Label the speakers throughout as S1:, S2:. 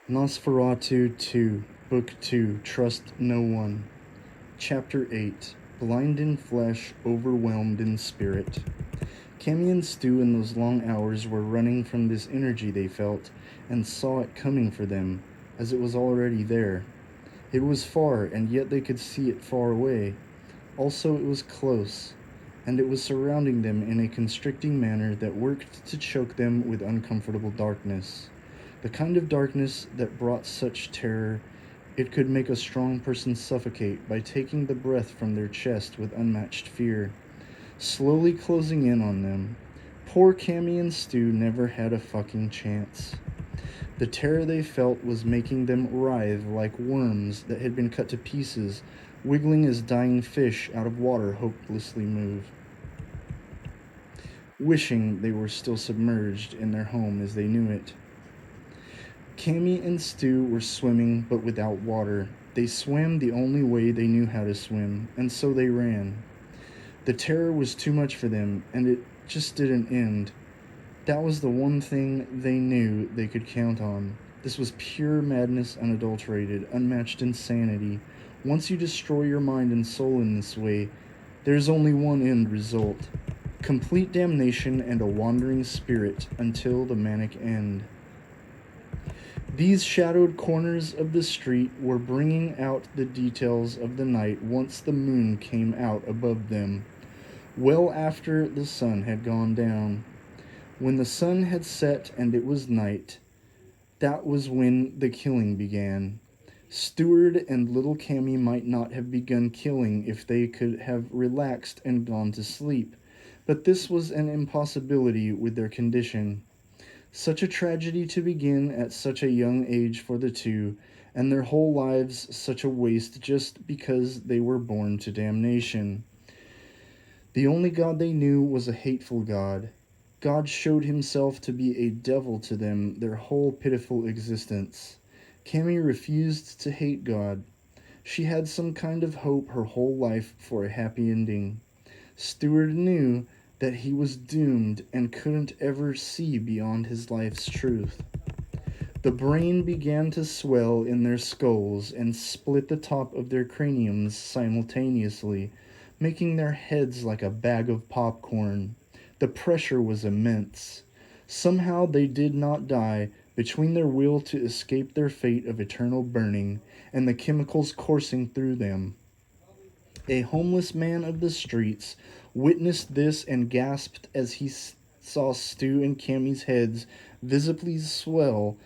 S1: NOS4A22, Book 2, Trust No One. Chapter 8, Blind in Flesh, Overwhelmed in Spirit. Cammy and Stu in those long hours were running from this energy they felt, and saw it coming for them, as it was already there. It was far, and yet they could see it far away. Also, it was close, and it was surrounding them in a constricting manner that worked to choke them with uncomfortable darkness. The kind of darkness that brought such terror it could make a strong person suffocate by taking the breath from their chest with unmatched fear, slowly closing in on them. Poor Cammy and Stu never had a fucking chance. The terror they felt was making them writhe like worms that had been cut to pieces, wiggling as dying fish out of water hopelessly move, wishing they were still submerged in their home as they knew it. Cammy and Stu were swimming, but without water. They swam the only way they knew how to swim, and so they ran. The terror was too much for them, and it just didn't end. That was the one thing they knew they could count on. This was pure madness, unadulterated, unmatched insanity. Once you destroy your mind and soul in this way, there's only one end result: complete damnation and a wandering spirit until the manic end. These shadowed corners of the street were bringing out the details of the night once the moon came out above them, well after the sun had gone down. When the sun had set and it was night, that was when the killing began. Steward and little Cammy might not have begun killing if they could have relaxed and gone to sleep, but this was an impossibility with their condition. Such a tragedy to begin at such a young age for the two, and their whole lives such a waste just because they were born to damnation. The only God they knew was a hateful God. God showed himself to be a devil to them their whole pitiful existence. Cammy refused to hate God. She had some kind of hope her whole life for a happy ending. Stewart knew that he was doomed and couldn't ever see beyond his life's truth. The brain began to swell in their skulls and split the top of their craniums simultaneously, making their heads like a bag of popcorn. The pressure was immense. Somehow they did not die between their will to escape their fate of eternal burning and the chemicals coursing through them. A homeless man of the streets witnessed this and gasped as he saw Stu and Cammy's heads visibly swell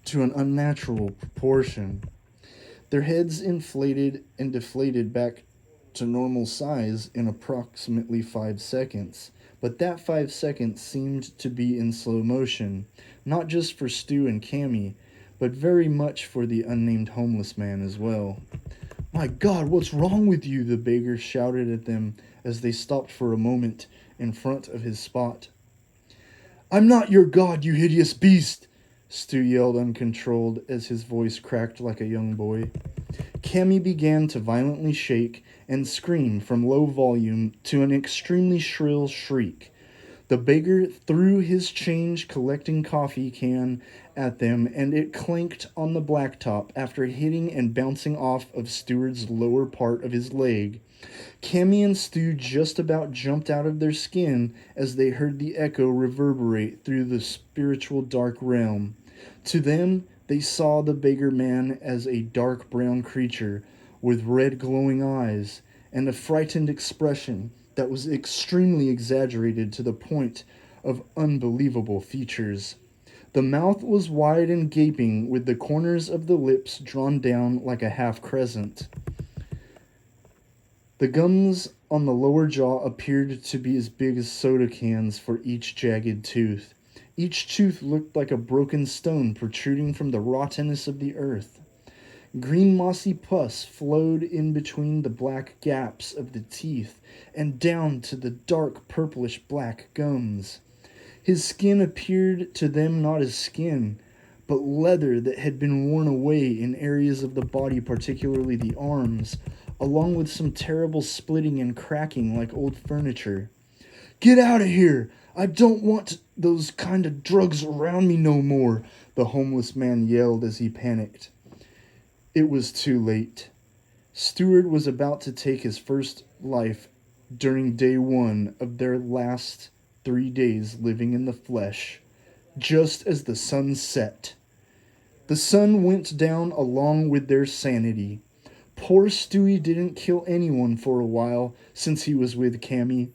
S1: to an unnatural proportion. Their heads inflated and deflated back to normal size in approximately 5 seconds, but that 5 seconds seemed to be in slow motion, not just for Stu and Cammy, but very much for the unnamed homeless man as well. "My God, what's wrong with you?" the beggar shouted at them as they stopped for a moment in front of his spot. "I'm not your God, you hideous beast!" Stu yelled uncontrolled as his voice cracked like a young boy. Cammy began to violently shake and scream from low volume to an extremely shrill shriek. The beggar threw his change-collecting coffee can at them, and it clanked on the blacktop after hitting and bouncing off of Stewart's lower part of his leg. Cammy and Stu just about jumped out of their skin as they heard the echo reverberate through the spiritual dark realm. To them, they saw the beggar man as a dark brown creature with red glowing eyes and a frightened expression that was extremely exaggerated to the point of unbelievable features. The mouth was wide and gaping, with the corners of the lips drawn down like a half crescent. The gums on the lower jaw appeared to be as big as soda cans for each jagged tooth. Each tooth looked like a broken stone protruding from the rottenness of the earth. Green mossy pus flowed in between the black gaps of the teeth and down to the dark purplish black gums. His skin appeared to them not as skin, but leather that had been worn away in areas of the body, particularly the arms, along with some terrible splitting and cracking like old furniture. "Get out of here! I don't want those kind of drugs around me no more," the homeless man yelled as he panicked. It was too late. Stewart was about to take his first life during day one of their last 3 days living in the flesh, just as the sun set. The sun went down along with their sanity. Poor Stewie didn't kill anyone for a while since he was with Cammy.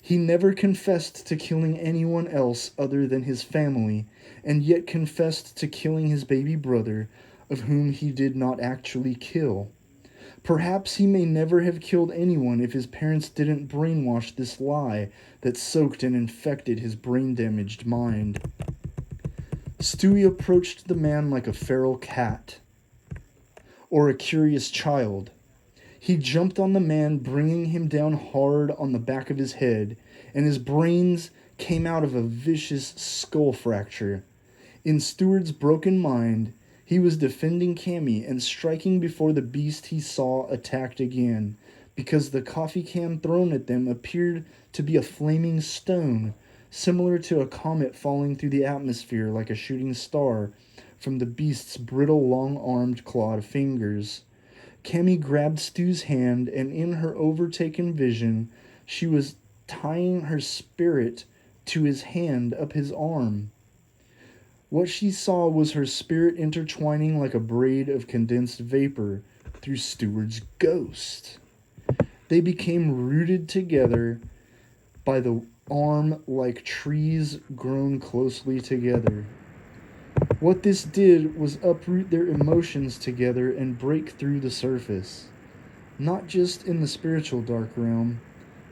S1: He never confessed to killing anyone else other than his family, and yet confessed to killing his baby brother, of whom he did not actually kill. Perhaps he may never have killed anyone if his parents didn't brainwash this lie that soaked and infected his brain-damaged mind. Stewie approached the man like a feral cat or a curious child. He jumped on the man, bringing him down hard on the back of his head, and his brains came out of a vicious skull fracture. In Stewart's broken mind, he was defending Cammy and striking before the beast he saw attacked again, because the coffee can thrown at them appeared to be a flaming stone, similar to a comet falling through the atmosphere like a shooting star from the beast's brittle, long-armed, clawed fingers. Cammy grabbed Stu's hand, and in her overtaken vision, she was tying her spirit to his hand up his arm. What she saw was her spirit intertwining like a braid of condensed vapor through Stewart's ghost. They became rooted together by the arm like trees grown closely together. What this did was uproot their emotions together and break through the surface. Not just in the spiritual dark realm,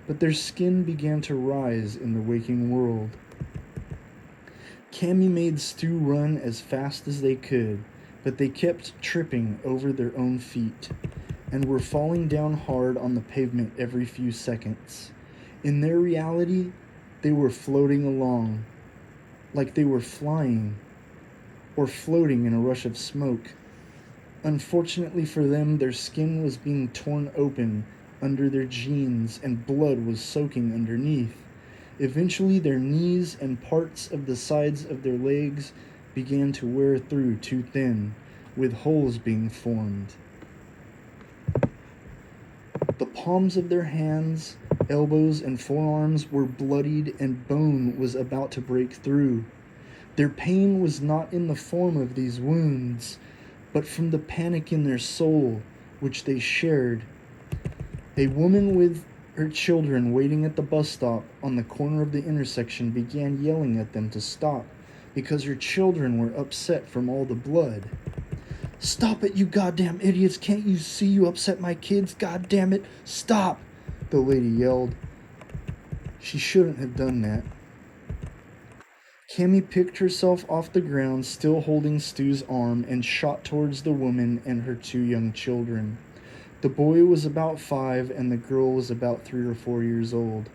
S1: but their skin began to rise in the waking world. Cammy made Stu run as fast as they could, but they kept tripping over their own feet and were falling down hard on the pavement every few seconds. In their reality, they were floating along, like they were flying or floating in a rush of smoke. Unfortunately for them, their skin was being torn open under their jeans and blood was soaking underneath. Eventually, their knees and parts of the sides of their legs began to wear through too thin, with holes being formed. The palms of their hands, elbows, and forearms were bloodied, and bone was about to break through. Their pain was not in the form of these wounds, but from the panic in their soul, which they shared. A woman with her children waiting at the bus stop on the corner of the intersection began yelling at them to stop because her children were upset from all the blood. "Stop it, you goddamn idiots! Can't you see you upset my kids? God damn it, stop!" the lady yelled. She shouldn't have done that. Cammy picked herself off the ground, still holding Stu's arm, and shot towards the woman and her 2 young children. The boy was about 5 and the girl was about 3 or 4 years old.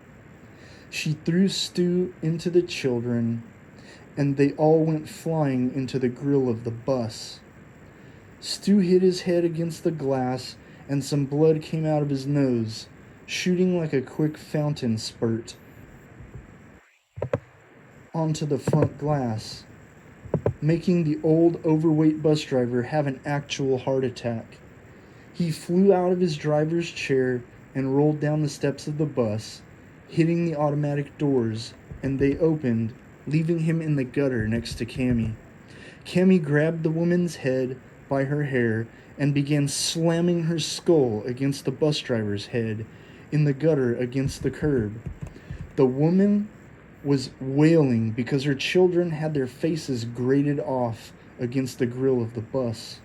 S1: She threw Stu into the children, and they all went flying into the grill of the bus. Stu hit his head against the glass, and some blood came out of his nose, shooting like a quick fountain spurt onto the front glass, making the old, overweight bus driver have an actual heart attack. He flew out of his driver's chair and rolled down the steps of the bus, hitting the automatic doors, and they opened, leaving him in the gutter next to Cammy. Cammy grabbed the woman's head by her hair and began slamming her skull against the bus driver's head in the gutter against the curb. The woman was wailing because her children had their faces grated off against the grill of the bus.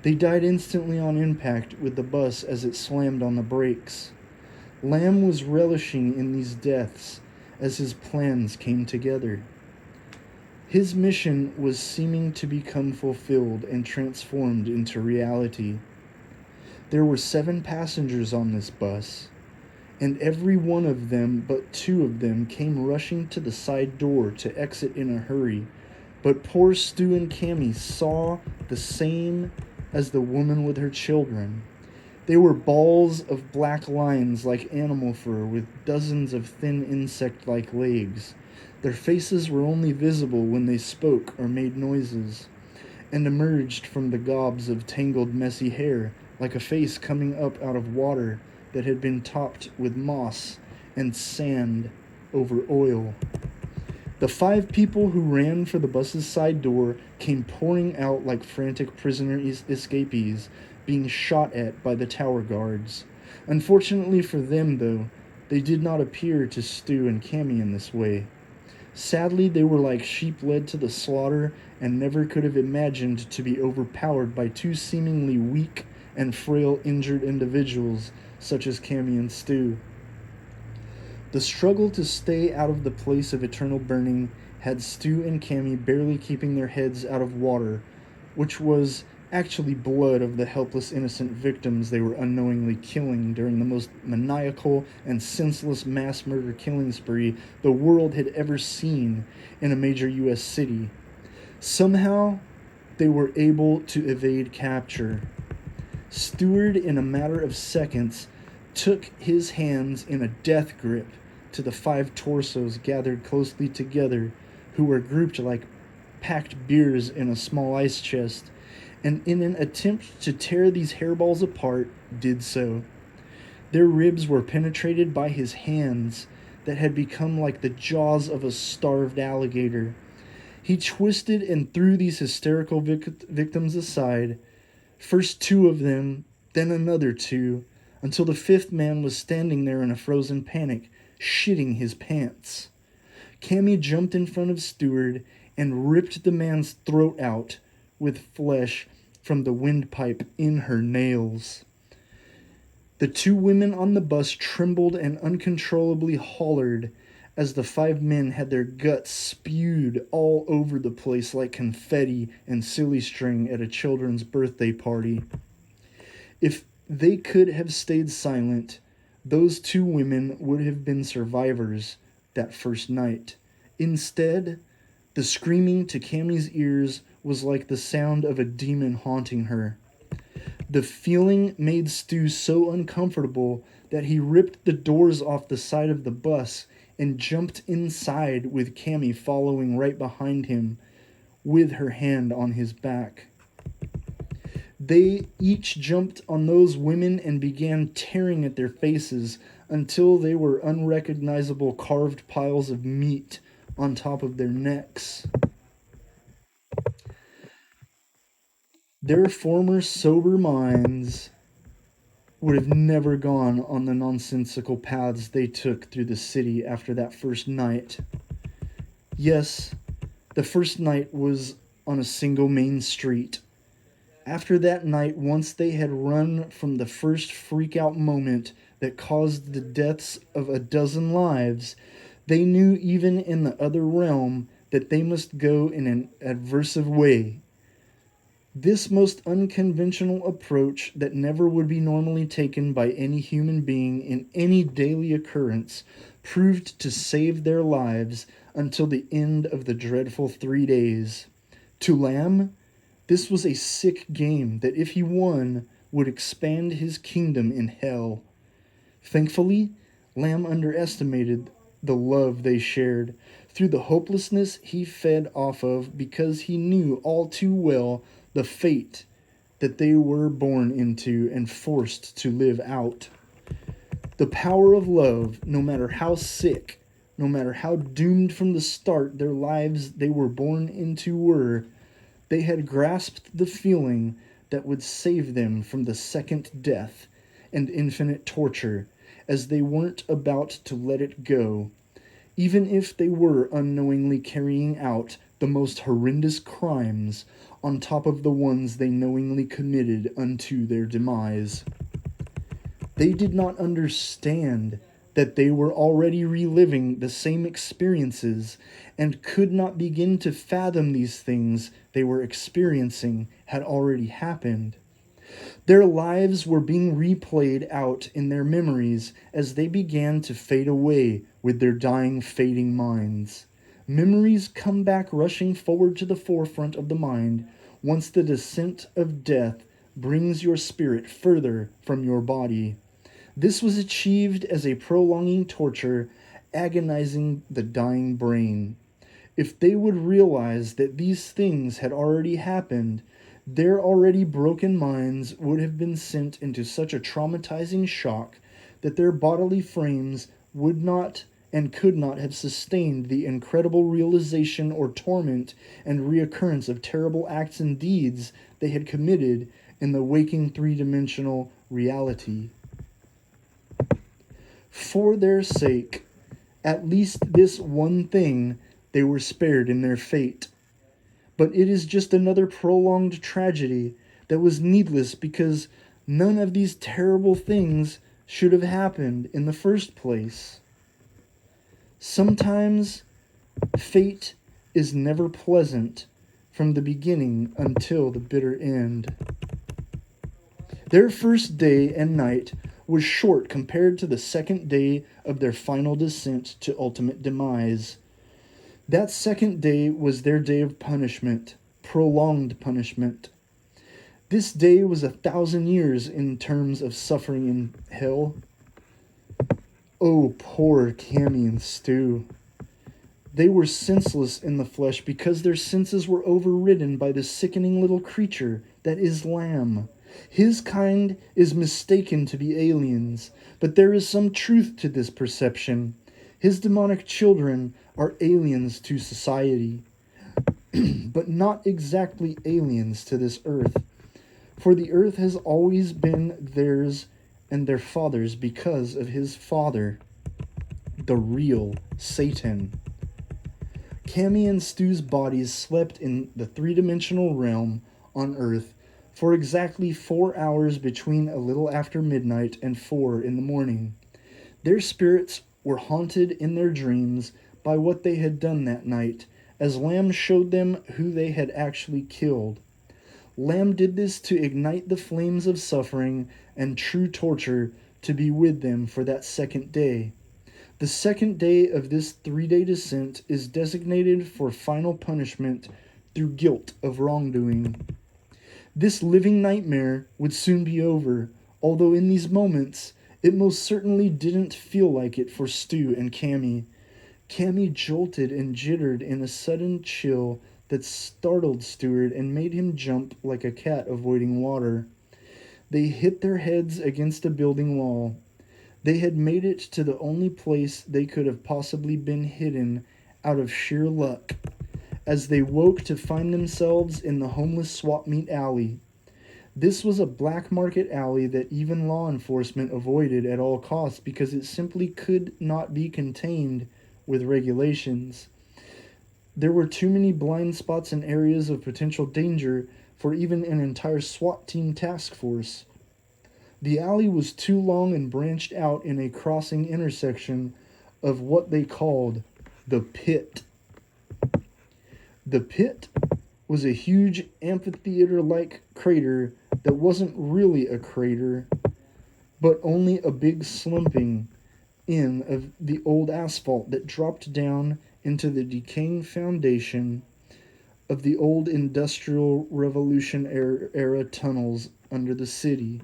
S1: They died instantly on impact with the bus as it slammed on the brakes. Lamb was relishing in these deaths as his plans came together. His mission was seeming to become fulfilled and transformed into reality. There were 7 passengers on this bus, and every one of them but 2 of them came rushing to the side door to exit in a hurry. But poor Stu and Cammy saw the same as the woman with her children. They were balls of black lines like animal fur with dozens of thin insect-like legs. Their faces were only visible when they spoke or made noises, and emerged from the gobs of tangled, messy hair like a face coming up out of water that had been topped with moss and sand over oil. The 5 people who ran for the bus's side door came pouring out like frantic prisoner escapees being shot at by the tower guards. Unfortunately for them, though, they did not appear to Stu and Cammy in this way. Sadly, they were like sheep led to the slaughter and never could have imagined to be overpowered by 2 seemingly weak and frail injured individuals such as Cammy and Stu. The struggle to stay out of the place of eternal burning had Stu and Cammy barely keeping their heads out of water, which was actually blood of the helpless innocent victims they were unknowingly killing during the most maniacal and senseless mass murder killing spree the world had ever seen in a major U.S. city. Somehow, they were able to evade capture. Stewart, in a matter of seconds, took his hands in a death grip to the 5 torsos gathered closely together, who were grouped like packed beers in a small ice chest, and in an attempt to tear these hairballs apart, did so. Their ribs were penetrated by his hands that had become like the jaws of a starved alligator. He twisted and threw these hysterical victims aside, first 2 of them, then another 2, until the 5th man was standing there in a frozen panic, shitting his pants. Cammy jumped in front of Stewart and ripped the man's throat out with flesh from the windpipe in her nails. The 2 women on the bus trembled and uncontrollably hollered as the 5 men had their guts spewed all over the place like confetti and silly string at a children's birthday party. If they could have stayed silent, those 2 women would have been survivors that first night. Instead, the screaming to Cammy's ears was like the sound of a demon haunting her. The feeling made Stu so uncomfortable that he ripped the doors off the side of the bus and jumped inside with Cammy following right behind him with her hand on his back. They each jumped on those women and began tearing at their faces until they were unrecognizable carved piles of meat on top of their necks. Their former sober minds would have never gone on the nonsensical paths they took through the city after that first night. Yes, the first night was on a single main street. After that night, once they had run from the first freak-out moment that caused the deaths of a dozen lives, they knew even in the other realm that they must go in an aversive way. This most unconventional approach that never would be normally taken by any human being in any daily occurrence proved to save their lives until the end of the dreadful 3 days. To Lamb, this was a sick game that, if he won, would expand his kingdom in hell. Thankfully, Lamb underestimated the love they shared through the hopelessness he fed off of because he knew all too well the fate that they were born into and forced to live out. The power of love, no matter how sick, no matter how doomed from the start their lives they were born into were, they had grasped the feeling that would save them from the second death and infinite torture, as they weren't about to let it go, even if they were unknowingly carrying out the most horrendous crimes on top of the ones they knowingly committed unto their demise. They did not understand that they were already reliving the same experiences and could not begin to fathom these things they were experiencing had already happened. Their lives were being replayed out in their memories as they began to fade away with their dying, fading minds. Memories come back rushing forward to the forefront of the mind once the descent of death brings your spirit further from your body. This was achieved as a prolonging torture agonizing the dying brain. If they would realize that these things had already happened, their already broken minds would have been sent into such a traumatizing shock that their bodily frames would not and could not have sustained the incredible realization or torment and reoccurrence of terrible acts and deeds they had committed in the waking three-dimensional reality. For their sake, at least this one thing, they were spared in their fate. But it is just another prolonged tragedy that was needless because none of these terrible things should have happened in the first place. Sometimes fate is never pleasant from the beginning until the bitter end. Their first day and night was short compared to the second day of their final descent to ultimate demise. That second day was their day of punishment, prolonged punishment. This day was 1,000 years in terms of suffering in hell. Oh, poor Cammy and Stu. They were senseless in the flesh because their senses were overridden by the sickening little creature that is Lamb. His kind is mistaken to be aliens, but there is some truth to this perception. His demonic children are aliens to society, but not exactly aliens to this earth. For the earth has always been theirs and their father's because of his father, the real Satan. Cammy and Stu's bodies slept in the three-dimensional realm on Earth for exactly 4 hours between a little after midnight and 4 in the morning. Their spirits were haunted in their dreams by what they had done that night, as Lamb showed them who they had actually killed. Lamb did this to ignite the flames of suffering and true torture to be with them for that second day. The second day of this 3-day descent is designated for final punishment through guilt of wrongdoing. This living nightmare would soon be over, although in these moments it most certainly didn't feel like it for Stu and Cammy. Cammy jolted and jittered in a sudden chill that startled Stuart and made him jump like a cat avoiding water. They hit their heads against a building wall. They had made it to the only place they could have possibly been hidden out of sheer luck, as they woke to find themselves in the homeless swap meet alley. This was a black market alley that even law enforcement avoided at all costs because it simply could not be contained with regulations. There were too many blind spots and areas of potential danger for even an entire SWAT team task force. The alley was too long and branched out in a crossing intersection of what they called the pit. The pit was a huge amphitheater-like crater that wasn't really a crater, but only a big slumping in of the old asphalt that dropped down into the decaying foundation of the old Industrial Revolution era tunnels under the city.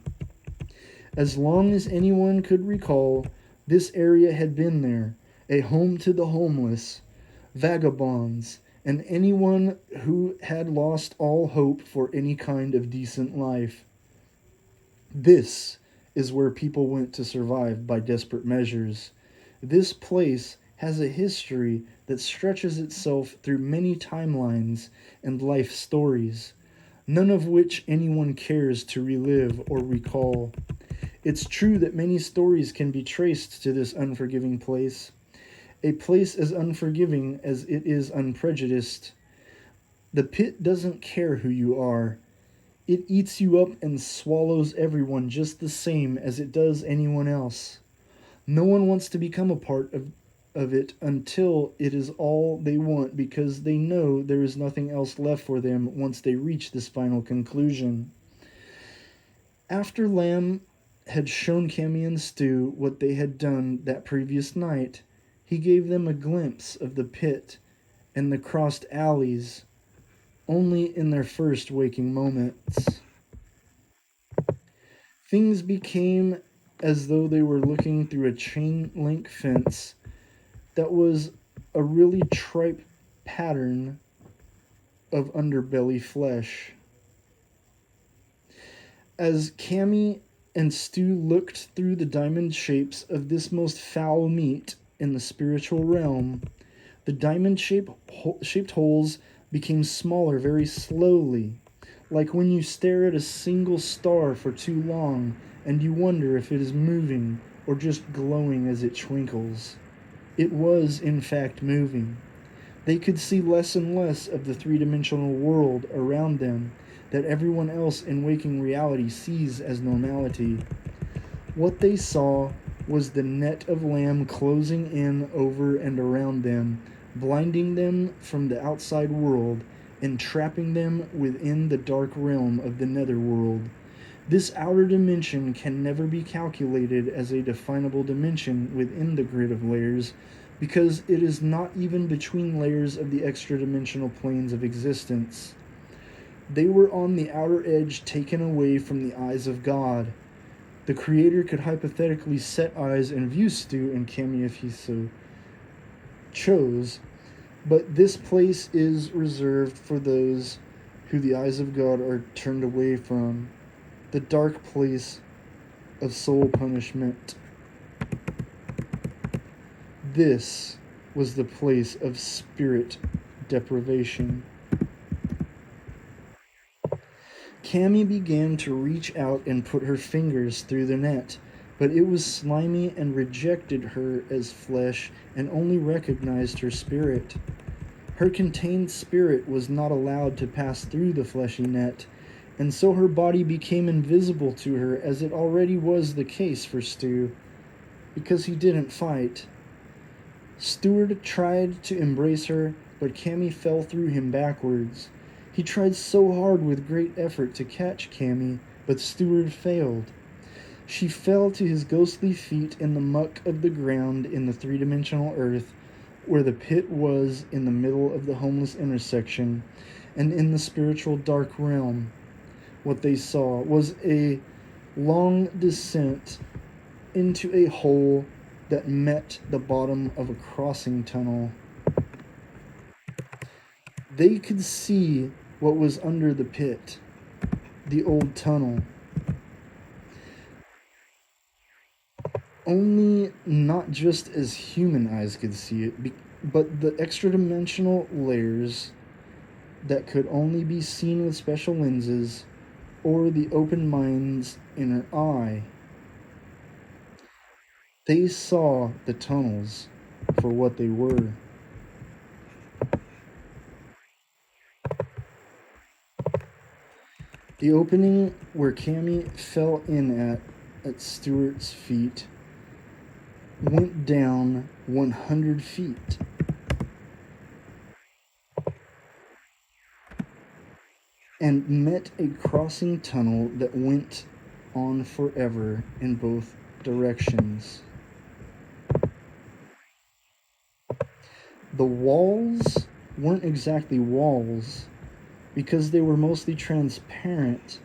S1: As long as anyone could recall, this area had been there, a home to the homeless, vagabonds, and anyone who had lost all hope for any kind of decent life. This is where people went to survive by desperate measures. This place has a history that stretches itself through many timelines and life stories, none of which anyone cares to relive or recall. It's true that many stories can be traced to this unforgiving place, a place as unforgiving as it is unprejudiced. The pit doesn't care who you are. It eats you up and swallows everyone just the same as it does anyone else. No one wants to become a part of it until it is all they want because they know there is nothing else left for them once they reach this final conclusion. After Lamb had shown Cammy and Stu what they had done that previous night, he gave them a glimpse of the pit and the crossed alleys, only in their first waking moments. Things became as though they were looking through a chain link fence that was a really tripe pattern of underbelly flesh. As Cammy and Stu looked through the diamond shapes of this most foul meat in the spiritual realm, the shaped holes became smaller very slowly, like when you stare at a single star for too long and you wonder if it is moving or just glowing as it twinkles. It was, in fact, moving. They could see less and less of the three-dimensional world around them that everyone else in waking reality sees as normality. What they saw was the net of lamb closing in over and around them, blinding them from the outside world and trapping them within the dark realm of the netherworld. This outer dimension can never be calculated as a definable dimension within the grid of layers because it is not even between layers of the extra-dimensional planes of existence. They were on the outer edge taken away from the eyes of God. The Creator could hypothetically set eyes and view Stu and Cammy if he so chose, but this place is reserved for those who the eyes of God are turned away from, the dark place of soul punishment. This was the place of spirit deprivation. Cammy began to reach out and put her fingers through the net, but it was slimy and rejected her as flesh and only recognized her spirit. Her contained spirit was not allowed to pass through the fleshy net, and so her body became invisible to her, as it already was the case for Stu, because he didn't fight. Stewart tried to embrace her, but Cammy fell through him backwards. He tried so hard with great effort to catch Cammy, but Stewart failed. She fell to his ghostly feet in the muck of the ground in the three-dimensional earth, where the pit was in the middle of the homeless intersection, and in the spiritual dark realm. What they saw was a long descent into a hole that met the bottom of a crossing tunnel. They could see what was under the pit, the old tunnel. Only not just as human eyes could see it, but the extra-dimensional layers that could only be seen with special lenses or the open mind's inner eye. They saw the tunnels for what they were. The opening where Cammy fell in at Stewart's feet went down 100 feet. And met a crossing tunnel that went on forever in both directions. The walls weren't exactly walls because they were mostly transparent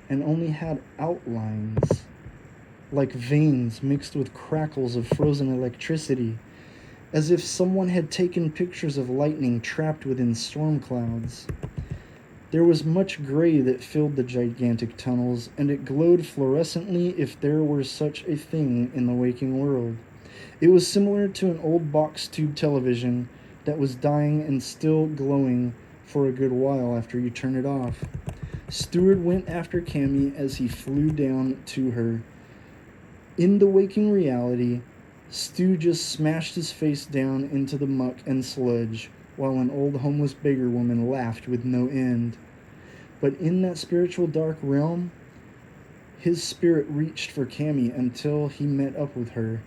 S1: and only had outlines, like veins mixed with crackles of frozen electricity, as if someone had taken pictures of lightning trapped within storm clouds. There was much gray that filled the gigantic tunnels, and it glowed fluorescently if there were such a thing in the waking world. It was similar to an old box tube television that was dying and still glowing for a good while after you turn it off. Stewart went after Cammy as he flew down to her. In the waking reality, Stu just smashed his face down into the muck and sludge, while an old homeless beggar woman laughed with no end. But in that spiritual dark realm, his spirit reached for Cammy until he met up with her.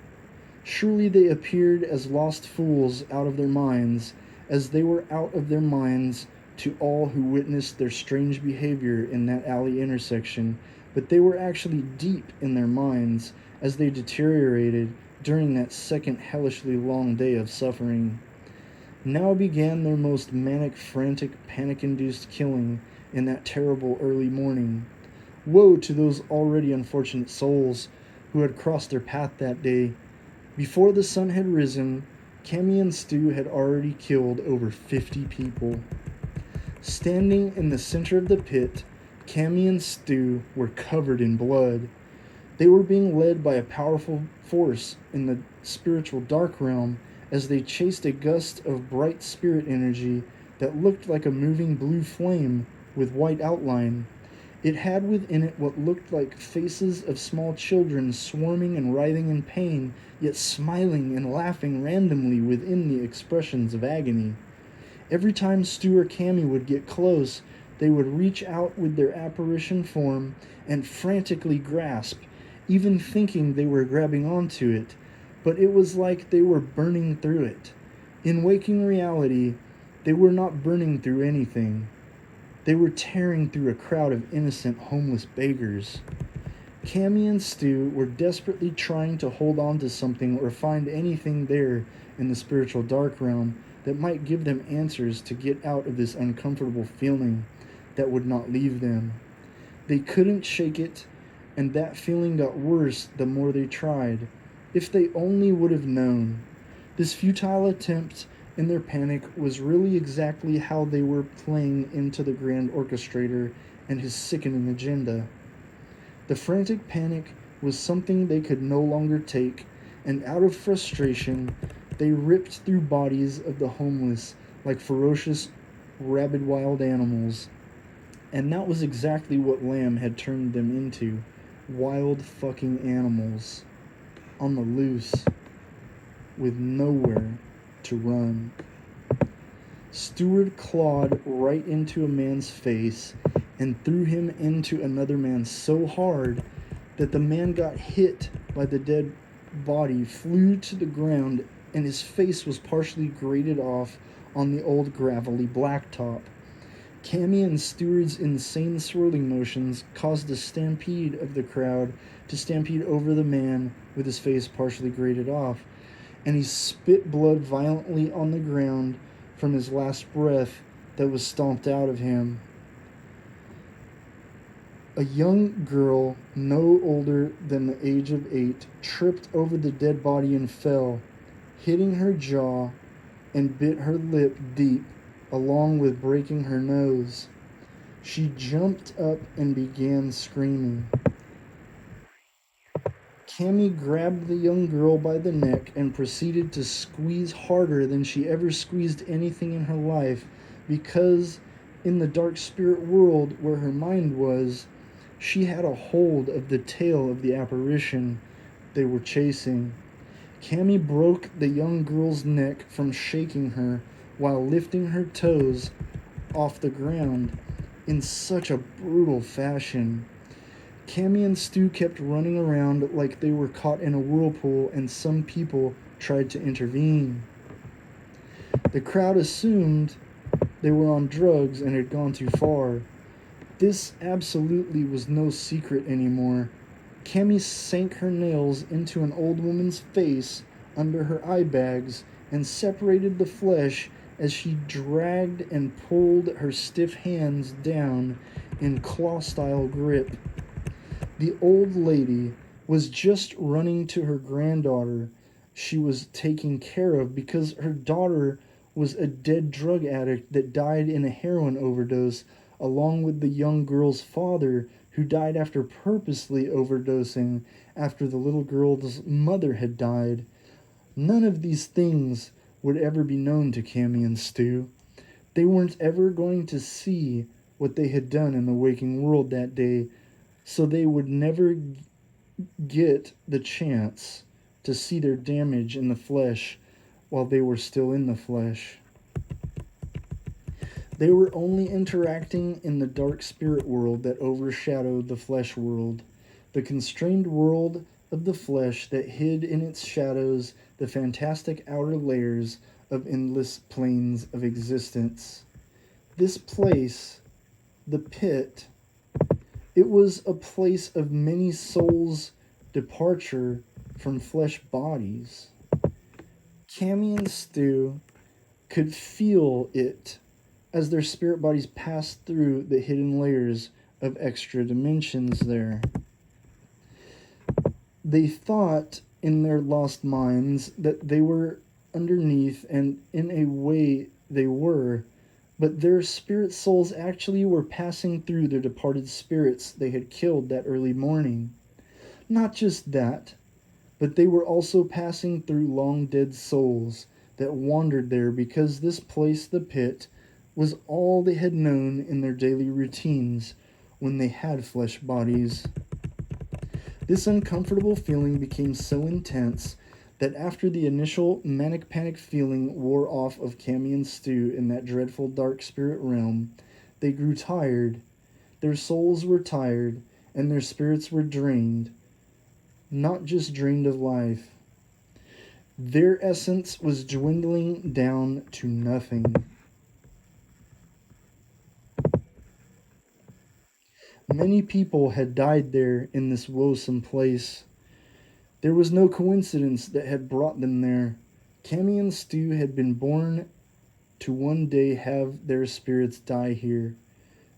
S1: Surely they appeared as lost fools out of their minds, as they were out of their minds to all who witnessed their strange behavior in that alley intersection, but they were actually deep in their minds as they deteriorated during that second hellishly long day of suffering. Now began their most manic, frantic, panic-induced killing in that terrible early morning. Woe to those already unfortunate souls who had crossed their path that day. Before the sun had risen, Cammy and Stu had already killed over 50 people. Standing in the center of the pit, Cammy and Stu were covered in blood. They were being led by a powerful force in the spiritual dark realm as they chased a gust of bright spirit energy that looked like a moving blue flame with white outline. It had within it what looked like faces of small children swarming and writhing in pain, yet smiling and laughing randomly within the expressions of agony. Every time Stu or Cammy would get close, they would reach out with their apparition form and frantically grasp, even thinking they were grabbing onto it, but it was like they were burning through it. In waking reality, they were not burning through anything. They were tearing through a crowd of innocent homeless beggars. Cammy and Stu were desperately trying to hold on to something or find anything there in the spiritual dark realm that might give them answers to get out of this uncomfortable feeling that would not leave them. They couldn't shake it, and that feeling got worse the more they tried. If they only would have known. This futile attempt in their panic was really exactly how they were playing into the Grand Orchestrator and his sickening agenda. The frantic panic was something they could no longer take, and out of frustration, they ripped through bodies of the homeless like ferocious, rabid wild animals. And that was exactly what Lamb had turned them into. Wild fucking animals. On the loose. With nowhere to run. Stewart clawed right into a man's face and threw him into another man so hard that the man got hit by the dead body, flew to the ground, and his face was partially grated off on the old gravelly blacktop. Cammy and Stewart's insane swirling motions caused a stampede of the crowd to stampede over the man with his face partially grated off, and he spit blood violently on the ground from his last breath that was stomped out of him. A young girl, no older than the age of 8, tripped over the dead body and fell, hitting her jaw and bit her lip deep, along with breaking her nose. She jumped up and began screaming. Cammy grabbed the young girl by the neck and proceeded to squeeze harder than she ever squeezed anything in her life, because in the dark spirit world where her mind was, she had a hold of the tail of the apparition they were chasing. Cammy broke the young girl's neck from shaking her while lifting her toes off the ground in such a brutal fashion. Cammy and Stu kept running around like they were caught in a whirlpool, and some people tried to intervene. The crowd assumed they were on drugs and had gone too far. This absolutely was no secret anymore. Cammy sank her nails into an old woman's face under her eye bags and separated the flesh as she dragged and pulled her stiff hands down in claw-style grip. The old lady was just running to her granddaughter she was taking care of because her daughter was a dead drug addict that died in a heroin overdose, along with the young girl's father, who died after purposely overdosing after the little girl's mother had died. None of these things would ever be known to Cammy and Stu. They weren't ever going to see what they had done in the waking world that day, so they would never get the chance to see their damage in the flesh while they were still in the flesh. They were only interacting in the dark spirit world that overshadowed the flesh world, the constrained world of the flesh that hid in its shadows the fantastic outer layers of endless planes of existence. This place, the pit, it was a place of many souls' departure from flesh bodies. Cammy and Stu could feel it as their spirit bodies passed through the hidden layers of extra dimensions there. They thought in their lost minds that they were underneath, and in a way they were, but their spirit souls actually were passing through their departed spirits they had killed that early morning. Not just that, but they were also passing through long dead souls that wandered there because this place, the pit, was all they had known in their daily routines when they had flesh bodies. This uncomfortable feeling became so intense that after the initial manic panic feeling wore off of Cammy and Stu in that dreadful dark spirit realm, they grew tired. Their souls were tired, and their spirits were drained. Not just drained of life. Their essence was dwindling down to nothing. Many people had died there in this woesome place. There was no coincidence that had brought them there. Cammy and Stu had been born to one day have their spirits die here.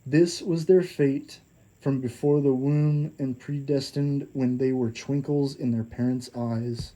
S1: This was their fate from before the womb and predestined when they were twinkles in their parents' eyes.